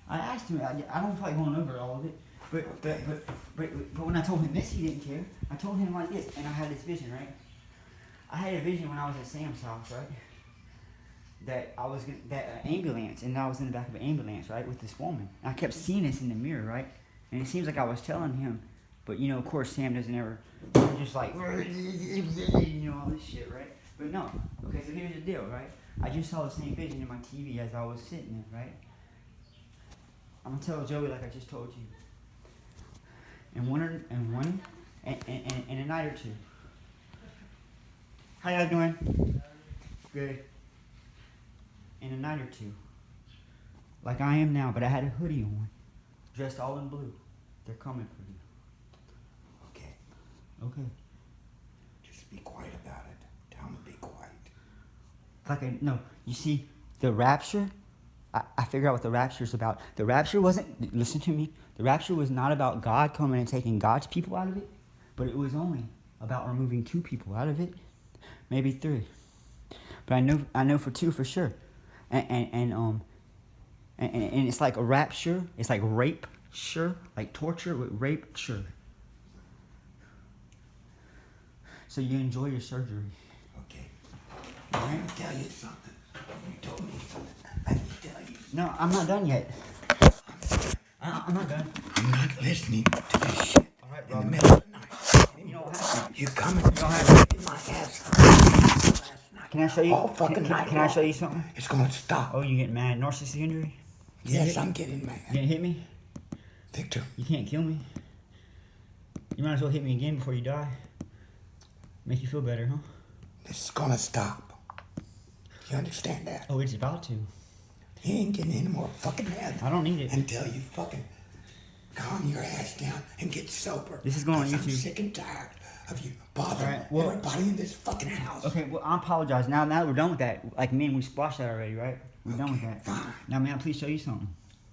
I asked him. I don't feel like going over all of it. But when I told him this, he didn't care. I told him like this, and I had this vision, right? I had a vision when I was at Sam's house, right? That I was that ambulance, and I was in the back of an ambulance, right, with this woman. And I kept seeing this in the mirror, right? And it seems like I was telling him, but you know, of course, Sam doesn't ever just like you know all this shit, right? But no, okay. So here's the deal, right? I just saw the same vision in my TV as I was sitting there, right? I'm gonna tell Joey like I just told you. In a night or two. How y'all doing? Good. In a night or two. Like I am now, but I had a hoodie on. Dressed all in blue. They're coming for you. Okay. Okay. Just be quiet about it. Tell them to be quiet. No, you see, the rapture, I figured out what the rapture is about. The rapture wasn't, listen to me, the rapture was not about God coming and taking God's people out of it, but it was only about removing 2 people out of it, maybe 3. But I know for 2 for sure. And it's like a rapture, it's like rape, sure, like torture with rape, sure. So you enjoy your surgery. Okay. All right? Let me tell you something. You told me something. Let me tell you. No, I'm not done yet. I'm not done. I'm not listening to this shit. All right, in the Robert. middle of the night. You know what happened? You coming? You don't have in my ass last night. Can I show you? All fucking night Can I show long. you something? It's gonna stop. Oh, you getting mad? Narcissistic injury? Yes, I'm getting mad. You gonna hit me? Victor, You can't kill me. You might as well hit me again before you die. Make you feel better, huh? this is gonna stop. You understand that? Oh, it's about to. He ain't getting any more fucking mad. I don't need it. Until you fucking calm your ass down and get sober. This is going on 'Cause I'm YouTube. sick and tired of you bothering All right, well- everybody in this fucking house. Okay, well, I apologize. Now that we're done with that, like me and we squashed that already, right? We're done with Okay, that. fine. Now, may I please show you something?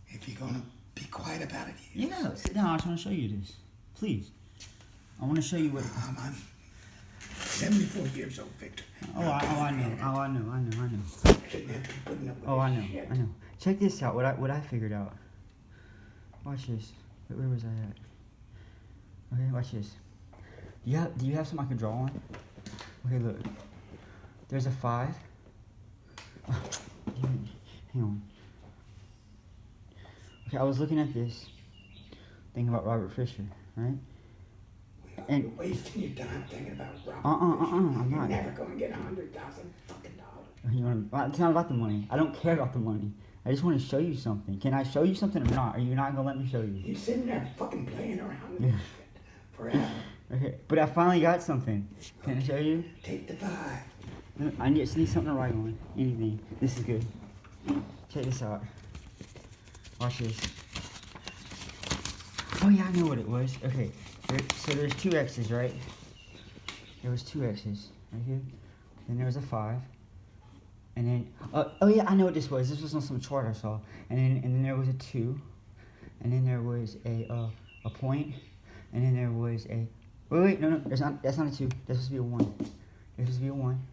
If you're gonna be quiet about it, yes. Yeah, sit down. I just want to show you this. Please. I want to show you what. I'm 74 years old, Victor. I know. I know. Shouldn't have to be putting up with Oh, I this know. shit. I know. Check this out. What I figured out. Watch this. Where was I at? Okay, watch this. Do you have something I could draw on? Okay, look. There's a 5. Hang on. Okay, I was looking at this, thinking about Robert Fisher, right? And- You're wasting your time thinking about Robert I'm You're not. never gonna get $100,000 fucking dollars. You want? It's not about the money. I don't care about the money. I just want to show you something. Can I show you something or not? Are you not gonna let me show you? You're sitting there fucking playing around with this shit forever. Okay, but I finally got something. Can I show you? Take the 5. I just need something to write on. Anything. This is good. Check this out. Watch this. Oh yeah, I know what it was. Okay, so there's 2 X's, right? There was 2 X's right here. Then there was a 5. And then, oh yeah, I know what this was. This was on some chart I saw. And then there was a 2. And then there was a point. And then there was a, wait, no, that's not a 2. That's supposed to be a 1. There's supposed to be a 1.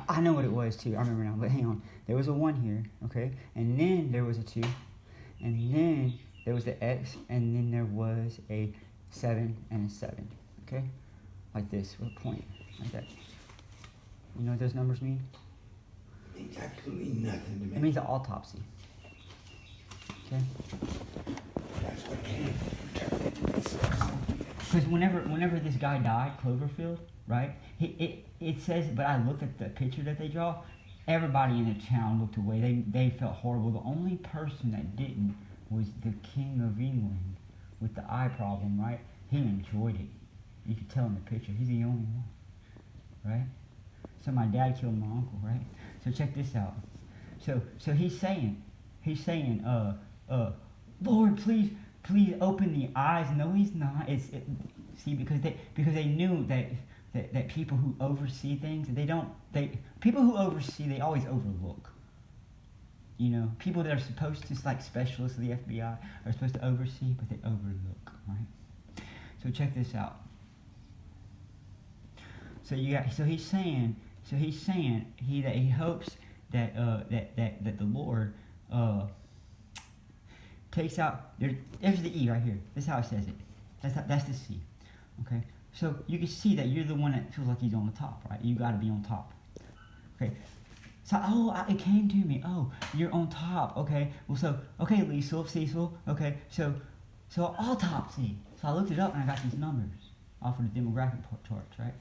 I know what it was too. I remember now. But hang on. There was a 1 here, okay? And then there was a 2. And then there was the X. And then there was a 7 and a 7, okay? Like this, with a point, like that. You know what those numbers mean? Means absolutely nothing to me. It means an autopsy. Okay? That's what came. Because whenever this guy died, Cloverfield, right? It says, but I looked at the picture that they draw. Everybody in the town looked away. They felt horrible. The only person that didn't was the King of England with the eye problem, right? He enjoyed it. You could tell in the picture. He's the only one, right? So my dad killed my uncle, right? So check this out. So he's saying, Lord, please open the eyes. No, he's not. See, because they knew that people who oversee things, people who oversee, they always overlook. You know, people that are supposed to, like specialists of the FBI, are supposed to oversee, but they overlook, right? So check this out. So he's saying he hopes that the Lord takes out, there's the E right here. This is how it says it. That's the C. Okay, so you can see that you're the one that feels like he's on the top, right? You got to be on top. Okay, so it came to me. Oh, you're on top. Okay, well, so okay, Cecil. Okay, so autopsy. So I looked it up and I got these numbers off of the demographic charts, right?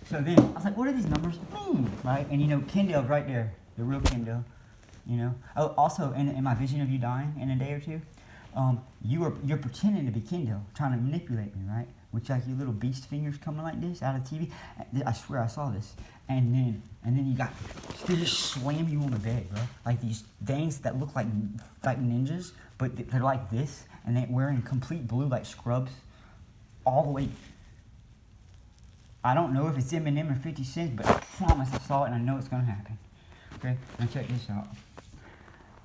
So then I was like, what do these numbers mean, right? And you know, Kendall's right there, the real Kendall. You know. Oh, also in my vision of you dying in a day or two, you're pretending to be Kendall, trying to manipulate me, right? With like your little beast fingers coming like this out of TV. I swear I saw this. And then they just slam you on the bed, bro. Like these things that look like ninjas, but they're like this, and they're wearing complete blue like scrubs, all the way. I don't know if it's Eminem or 50 Cent, but I promise I saw it and I know it's gonna happen. Okay, now check this out.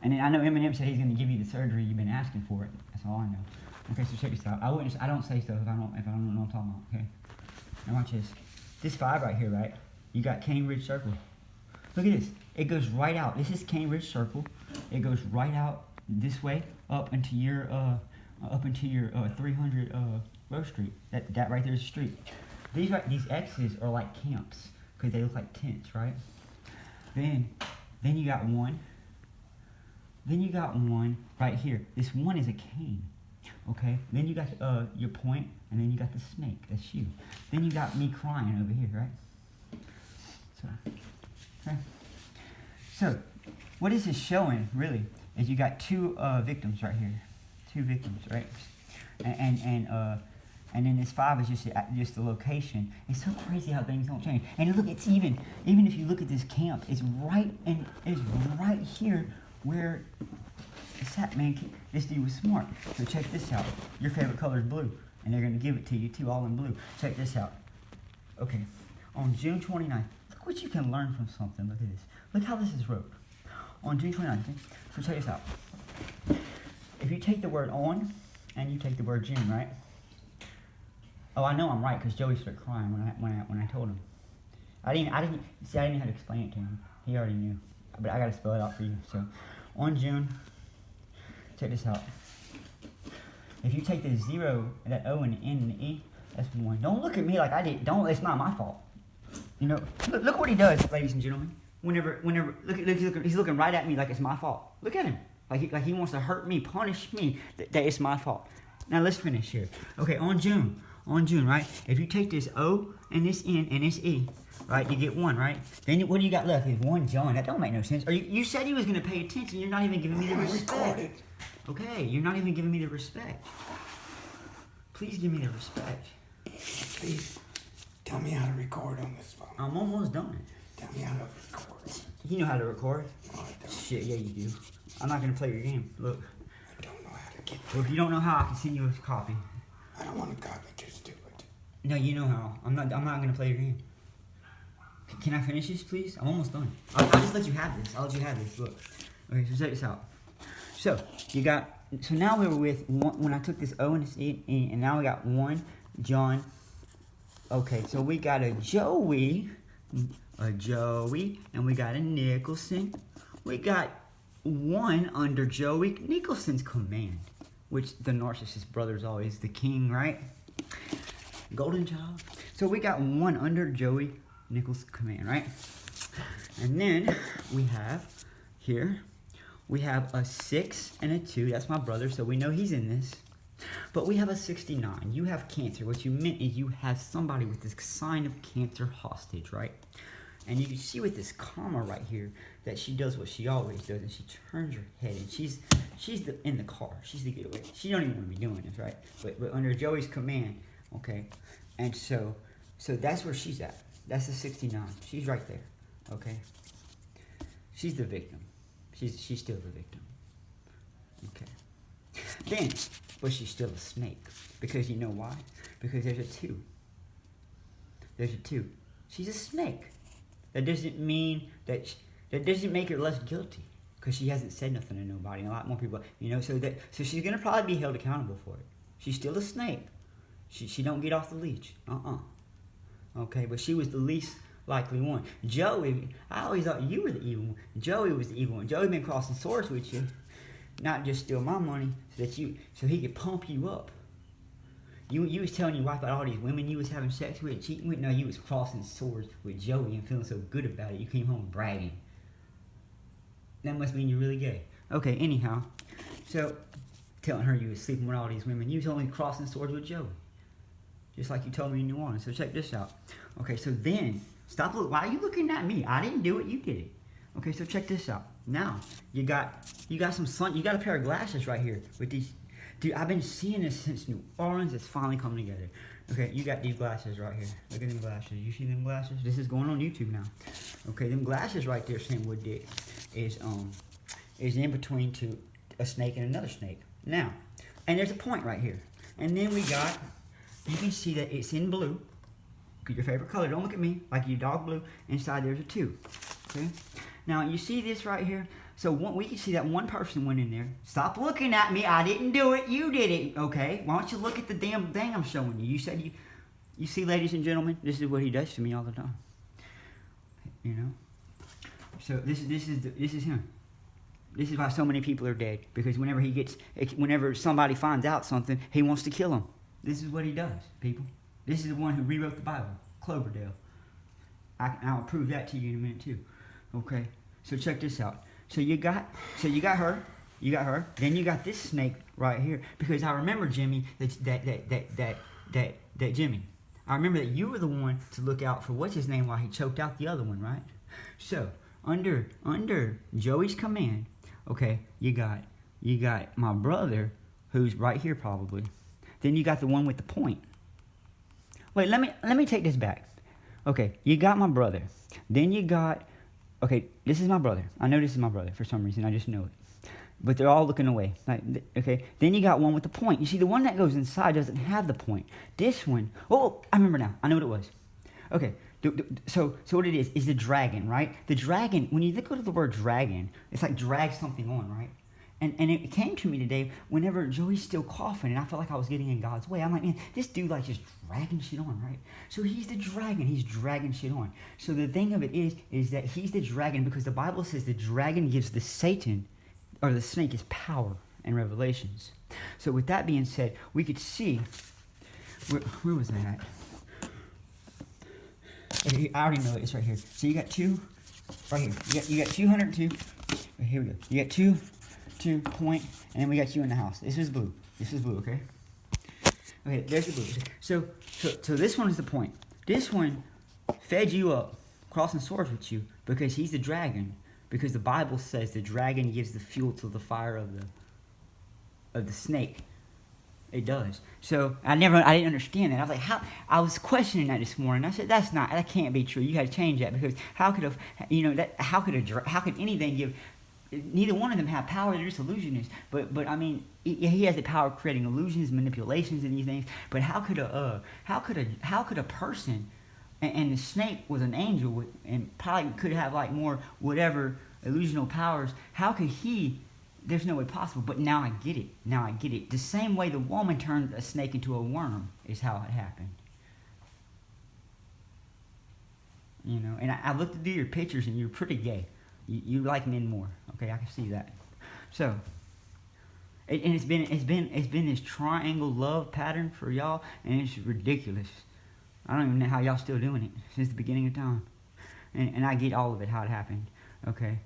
And then I know Eminem said he's gonna give you the surgery you've been asking for. That's all I know. Okay, so check this out. I don't say stuff if I don't know what I'm talking about. Okay. Now watch this. This 5 right here, right? You got Cambridge Circle. Look at this. It goes right out. This is Cambridge Circle. It goes right out this way up into your 300 Rose Street. That right there is the street. These X's are like camps because they look like tents, right? Then you got one. Then you got one right here. This one is a cane. Okay. Then you got your point, and then you got the snake. That's you. Then you got me crying over here, right? So, okay. So, what this is showing really is you got two victims right here. Two victims, right? And then this 5 is just the location. It's so crazy how things don't change. And look, it's even if you look at this camp, it's right here where it's at, man. This dude was smart. So check this out. Your favorite color is blue, and they're gonna give it to you too, all in blue. Check this out. Okay, on June 29th, look what you can learn from something. Look at this. Look how this is wrote. On June 29th. Okay? So check this out. If you take the word on and you take the word June, right? Oh, I know I'm right because Joey started crying when I told him. I didn't know how to explain it to him. He already knew, but I gotta spell it out for you. So, on June, check this out. If you take the 0, that O and the N and the E, that's 1. Don't look at me like I did. Don't. It's not my fault. You know. Look what he does, ladies and gentlemen. Whenever look, he's looking right at me like it's my fault. Look at him. Like he wants to hurt me, punish me. That it's my fault. Now let's finish here. Okay, on June, right? If you take this O and this N and this E, right, you get 1, right? Then what do you got left? Is 1 John. That don't make no sense. Or you said he was going to pay attention. You're not even giving me the respect. Okay, you're not even giving me the respect. Please give me the respect. Please, tell me how to record on this phone. I'm almost done. Tell me how to record. You know how to record? No, I don't. Shit, yeah, you do. I'm not going to play your game. Look. I don't know how to get. Well, if you don't know how, I can send you a copy. I don't want to copy. Just do it. No, you know how. I'm not gonna play your game. Can I finish this, please? I'm almost done. I'll just let you have this. I'll let you have this. Look. Okay, so check this out. So you got. So now we were with one, when I took this O and this E, and now we got 1 John. Okay, so we got a Joey, and we got a Nicholson. We got 1 under Joey Nicholson's command, which the narcissist brother's always the king, right? Golden child. So we got 1 under Joey Nichols' command, right? And then we have here, we have a 6 and a 2. That's my brother, so we know he's in this. But we have a 69. You have Cancer. What you meant is you have somebody with this sign of Cancer hostage, right? And you can see with this comma right here that she does what she always does, and she turns her head, and she's in the car. She's the getaway. She don't even want to be doing this, right? But under Joey's command, okay? And so that's where she's at. That's the 69. She's right there, okay? She's the victim. She's still the victim. Okay. Then, but she's still a snake. Because you know why? Because there's a 2. There's a 2. She's a snake. That doesn't mean that that doesn't make her less guilty. Because she hasn't said nothing to nobody. And a lot more people, you know, so she's gonna probably be held accountable for it. She's still a snake. She don't get off the leash. Okay, but she was the least likely one. Joey, I always thought you were the evil one. Joey was the evil one. Joey been crossing swords with you. not just steal my money, so he could pump you up. You was telling your wife about all these women you was having sex with, cheating with. No, you was crossing swords with Joey and feeling so good about it. You came home bragging. That must mean you're really gay. Okay, anyhow, so telling her you was sleeping with all these women, you was only crossing swords with Joey, just like you told me in New Orleans. So check this out. Okay, so then stop. Why are you looking at me? I didn't do it. You did it. Okay, so check this out. Now you got some sun. You got a pair of glasses right here with these. Dude, I've been seeing this since New Orleans. It's finally coming together. Okay, you got these glasses right here. Look at them glasses. You see them glasses? This is going on YouTube now. Okay, them glasses right there, Sam Wood Dick, is in between a snake and another snake. Now, and there's a point right here. And then you can see that it's in blue. Your favorite color. Don't look at me. Like your dog blue. Inside there's a 2. Okay? Now, you see this right here? So we can see that one person went in there. Stop looking at me. I didn't do it. You did it. Okay? Why don't you look at the damn thing I'm showing you? You said you see, ladies and gentlemen, this is what he does to me all the time. You know? So this is him. This is why so many people are dead. Because whenever somebody finds out something, he wants to kill them. This is what he does, people. This is the one who rewrote the Bible, Cloverdale. I'll prove that to you in a minute too. Okay, so check this out. So you got her. Then you got this snake right here. Because I remember, Jimmy, that Jimmy. I remember that you were the one to look out for what's his name while he choked out the other one, right? So under Joey's command, okay, you got my brother, who's right here probably. Then you got the one with the point. Wait, let me take this back. Okay, you got my brother. Then you got. Okay, this is my brother. I know this is my brother for some reason. I just know it. But they're all looking away. Okay, then you got one with the point. You see, the one that goes inside doesn't have the point. This one, oh, I remember now. I know what it was. Okay, so what it is the dragon, right? The dragon, when you look at the word dragon, it's like drag something on, right? And it came to me today whenever Joey's still coughing, and I felt like I was getting in God's way. I'm like, man, this dude like just dragging shit on, right? So he's the dragon. He's dragging shit on. So the thing of it is that he's the dragon because the Bible says the dragon gives the Satan, or the snake, his power in Revelations. So with that being said, we could see, where was that at? Okay, I already know it. It's right here. So you got 2, right here. You got 202. Right, here we go. You got 2 point, and then we got you in the house. This is blue. Okay? Okay, there's the blue. So this one is the point. This one fed you up, crossing swords with you, because he's the dragon. Because the Bible says the dragon gives the fuel to the fire of the snake. It does. So I didn't understand that. I was like, how? I was questioning that this morning. I said, that can't be true. You got to change that because how could anything give? Neither one of them have power. They're just illusionists. But I mean, he has the power of creating illusions, manipulations, and these things. But how could a person, and the snake was an angel, and probably could have like more whatever illusional powers. How could he? There's no way possible. But now I get it. The same way the woman turned a snake into a worm is how it happened. You know, and I looked at your pictures, and you're pretty gay. You like men more, okay? I can see that. So, and it's been this triangle love pattern for y'all, and it's ridiculous. I don't even know how y'all still doing it since the beginning of time. And I get all of it, how it happened, okay?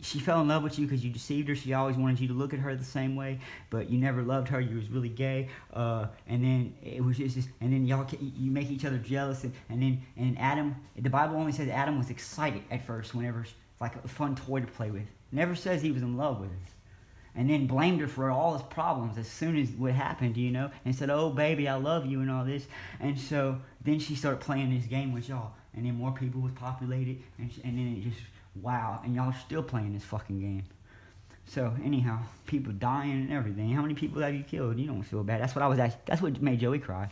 She fell in love with you because you deceived her. She always wanted you to look at her the same way, but you never loved her. You was really gay, and then it was just and then you make each other jealous, and Adam. The Bible only says Adam was excited at first whenever it's like a fun toy to play with. Never says he was in love with her, and then blamed her for all his problems as soon as what happened, you know, and said, "Oh baby, I love you" and all this, and so then she started playing this game with y'all, and then more people was populated, and then it just. Wow, and y'all are still playing this fucking game. So, anyhow, people dying and everything. How many people have you killed? You don't feel bad. That's what made Joey cry.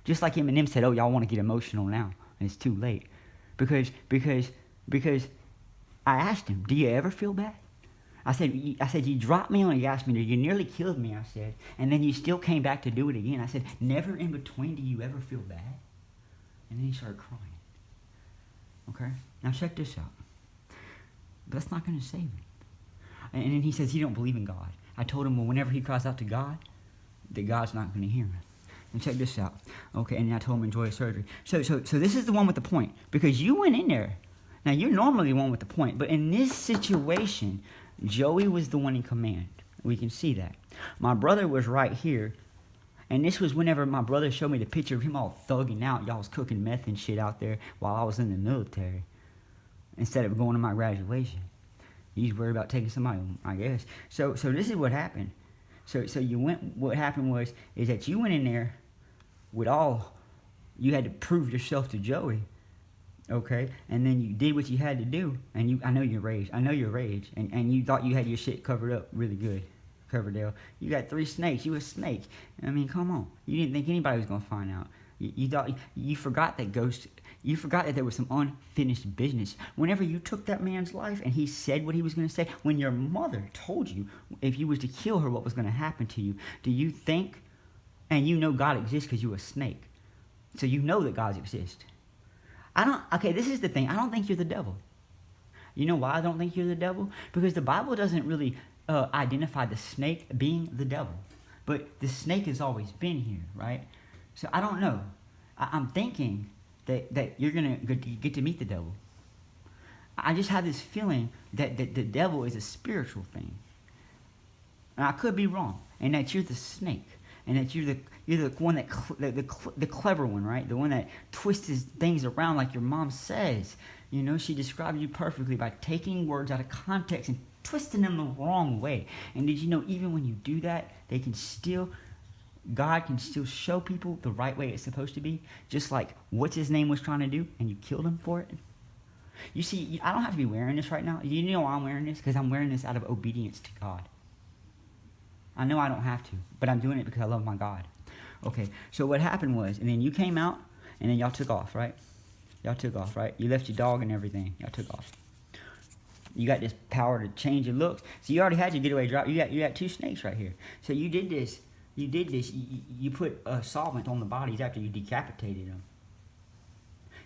Just like Eminem said, oh, y'all want to get emotional now. And it's too late. Because I asked him, do you ever feel bad? I said, you dropped me on a gas meter. You nearly killed me, I said. And then you still came back to do it again. I said, never in between do you ever feel bad? And then he started crying. Okay? Now check this out. But that's not going to save me. And then he says he don't believe in God. I told him, well, whenever he cries out to God, that God's not going to hear him. And check this out. Okay, and I told him enjoy his surgery. So this is the one with the point. Because you went in there. Now, you're normally the one with the point. But in this situation, Joey was the one in command. We can see that. My brother was right here. And this was whenever my brother showed me the picture of him all thugging out. Y'all was cooking meth and shit out there while I was in the military. Instead of going to my graduation. He's worried about taking somebody home, I guess. So this is what happened. So you went. What happened is that you went in there with all. You had to prove yourself to Joey, okay? And then you did what you had to do. And I know you're rage. And you thought you had your shit covered up really good, Coverdale. You got 3 snakes. You a snake. I mean, come on. You didn't think anybody was gonna find out. You thought you forgot that ghost. You forgot that there was some unfinished business. Whenever you took that man's life and he said what he was going to say, when your mother told you if you was to kill her what was going to happen to you, do you think, and you know God exists because you're a snake, so you know that God exists. Okay, this is the thing. I don't think you're the devil. You know why I don't think you're the devil? Because the Bible doesn't really identify the snake being the devil. But the snake has always been here, right? So I don't know. I'm thinking that you're going to get to meet the devil. I just have this feeling that the devil is a spiritual thing. And I could be wrong. And that you're the snake. And that you're the one the clever one, right? The one that twists things around like your mom says. You know, she described you perfectly by taking words out of context and twisting them the wrong way. And did you know even when you do that, God can still show people the right way it's supposed to be, just like what's his name was trying to do, and you killed him for it. You see, I don't have to be wearing this right now. You know why I'm wearing this? Because I'm wearing this out of obedience to God. I know I don't have to, but I'm doing it because I love my God. Okay, so what happened was, and then you came out, and then y'all took off, right? You left your dog and everything. Y'all took off. You got this power to change your looks. So you already had your getaway drop. You got 2 snakes right here. So you did this. You put a solvent on the bodies after you decapitated them.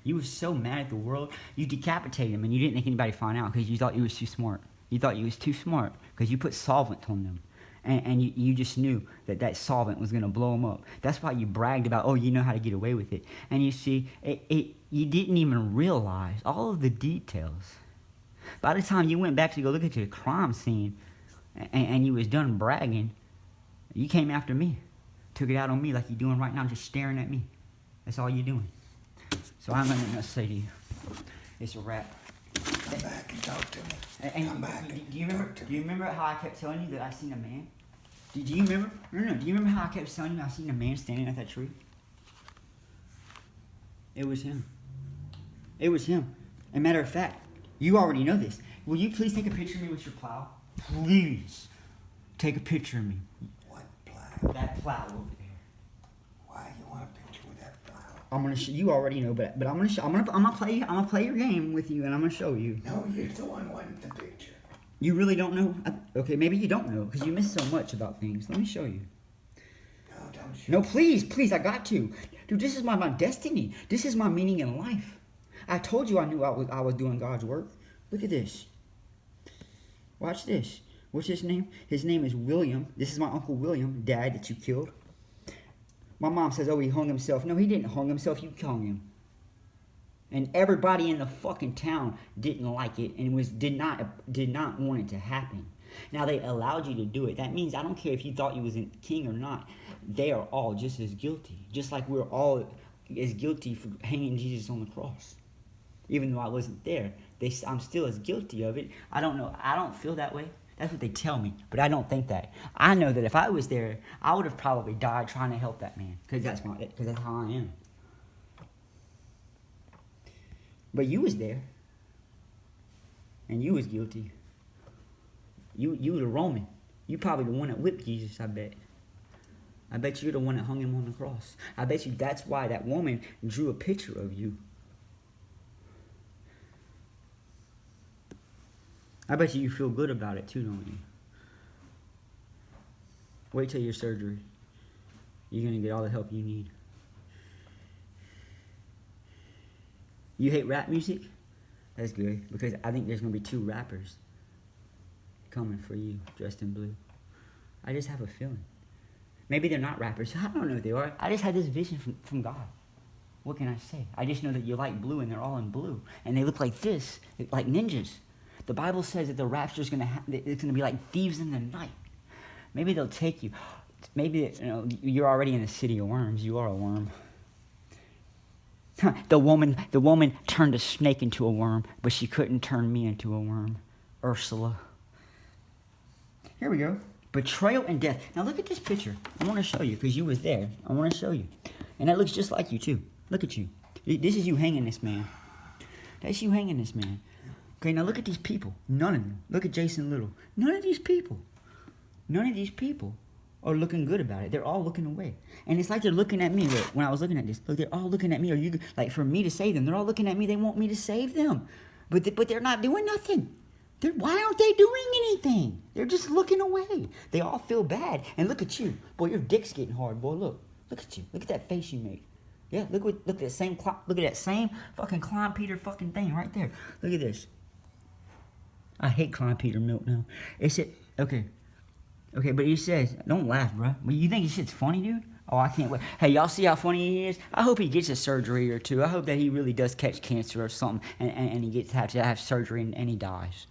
You were so mad at the world. You decapitated them and you didn't think anybody found out because you thought you was too smart. You thought you was too smart because you put solvent on them. And you just knew that solvent was going to blow them up. That's why you bragged about, oh, you know how to get away with it. And you see, you didn't even realize all of the details. By the time you went back to go look at your crime scene and you was done bragging, you came after me. Took it out on me like you're doing right now, just staring at me. That's all you're doing. So I'm going to say to you, it's a wrap. Come back and talk to me. Come back and do you remember how I kept telling you that I seen a man? Do you remember? No. Do you remember how I kept telling you I seen a man standing at that tree? It was him. It was him. As a matter of fact, you already know this. Will you please take a picture of me with your plow? Please. Take a picture of me. What plow? That plow over there. Why you want a picture with that plow? I'm gonna show you already know, but I'm gonna play your game with you, and I'm gonna show you. No, you're the one wanting the picture. You really don't know? Okay, maybe you don't know because you miss so much about things. Let me show you. No, don't show. No, please, I got to. Dude, this is my destiny. This is my meaning in life. I told you I knew I was doing God's work. Look at this. Watch this. What's his name? His name is William. This is my Uncle William, Dad, that you killed. My mom says, oh, he hung himself. No, he didn't hung himself. You hung him. And everybody in the fucking town didn't like it and did not want it to happen. Now, they allowed you to do it. That means I don't care if you thought you was a king or not. They are all just as guilty. Just like we're all as guilty for hanging Jesus on the cross. Even though I wasn't there, I'm still as guilty of it. I don't know. I don't feel that way. That's what they tell me, but I don't think that. I know that if I was there, I would have probably died trying to help that man, because that's how I am. But you was there, and you was guilty. You the Roman. You probably the one that whipped Jesus, I bet. I bet you're the one that hung him on the cross. I bet you that's why that woman drew a picture of you. I bet you feel good about it too, don't you? Wait till your surgery. You're going to get all the help you need. You hate rap music? That's good, because I think there's going to be 2 rappers coming for you, dressed in blue. I just have a feeling. Maybe they're not rappers. I don't know if they are. I just had this vision from God. What can I say? I just know that you like blue and they're all in blue. And they look like this, like ninjas. The Bible says that the rapture's going to it's going to be like thieves in the night. Maybe they'll take you. Maybe, you're already in the city of worms. You are a worm. The woman turned a snake into a worm, but she couldn't turn me into a worm. Ursula. Here we go. Betrayal and death. Now look at this picture. I want to show you, because you was there. I want to show you. And that looks just like you, too. Look at you. This is you hanging this man. That's you hanging this man. Okay, now look at these people. None of them. Look at Jason Little. None of these people are looking good about it. They're all looking away. And it's like they're looking at me. Look, when I was looking at this, look, they're all looking at me. Are you like for me to save them? They're all looking at me. They want me to save them. But they're not doing nothing. Why aren't they doing anything? They're just looking away. They all feel bad. And look at you. Boy, your dick's getting hard, boy. Look at you. Look at that face you make. Yeah, look at that same fucking Klein Peter fucking thing right there. Look at this. I hate Klein Peter milk now. It said, okay, but he says, don't laugh, bro. But you think this shit's funny, dude? Oh, I can't wait. Hey, y'all see how funny he is? I hope he gets a surgery or two. I hope that he really does catch cancer or something, and he gets to have surgery and he dies.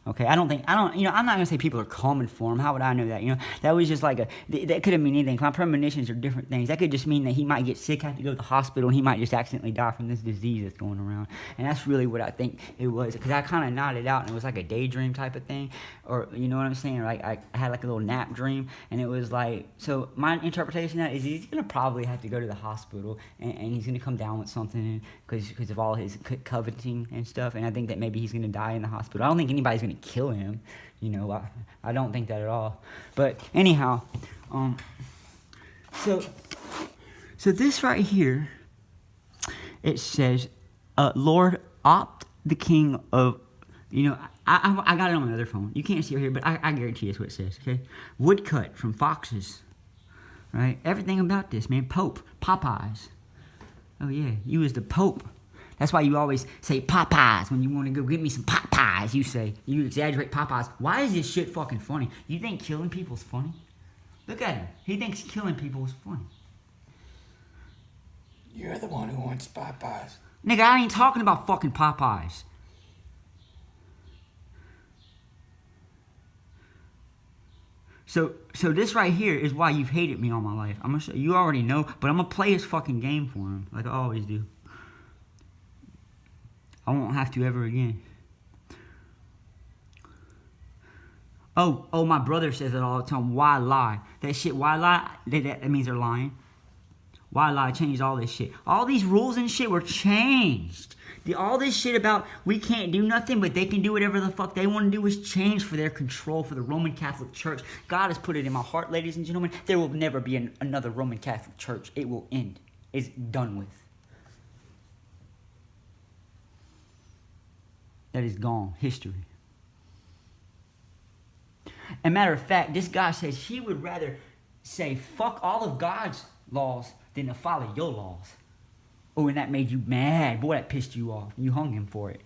Okay, I'm not gonna say people are coming for him. How would I know that? That was just like that could have mean anything. My premonitions are different things. That could just mean that he might get sick, have to go to the hospital, and he might just accidentally die from this disease that's going around. And that's really what I think it was, because I kind of nodded out, and it was like a daydream type of thing, or you know what I'm saying? Like I had like a little nap dream, and it was like, so my interpretation of that is he's gonna probably have to go to the hospital, and he's gonna come down with something because of all his coveting and stuff. And I think that maybe he's gonna die in the hospital. I don't think anybody's gonna kill him, I don't think that at all. But anyhow, so this right here, it says, Lord, opt the king of, I got it on my other phone. You can't see it here, but I guarantee it's what it says, okay? Woodcut from Foxes, right? Everything about this, man. Pope, Popeyes. Oh yeah, you was the Pope. That's why you always say Popeyes when you want to go get me some Popeyes. You exaggerate Popeyes. Why is this shit fucking funny? You think killing people's funny? Look at him. He thinks killing people is funny. You're the one who wants Popeyes. Nigga, I ain't talking about fucking Popeyes. So this right here is why you've hated me all my life. I'm gonna show you already know, but I'm gonna play his fucking game for him, like I always do. I won't have to ever again. Oh, my brother says it all the time. Why lie? That shit, why lie? That means they're lying. Why lie? Changed all this shit. All these rules and shit were changed. All this shit about we can't do nothing, but they can do whatever the fuck they want to do was changed for their control, for the Roman Catholic Church. God has put it in my heart, ladies and gentlemen. There will never be another Roman Catholic Church. It will end. It's done with. That is gone. History. As a matter of fact, this guy says he would rather say fuck all of God's laws than to follow your laws. Oh, and that made you mad. Boy, that pissed you off. You hung him for it.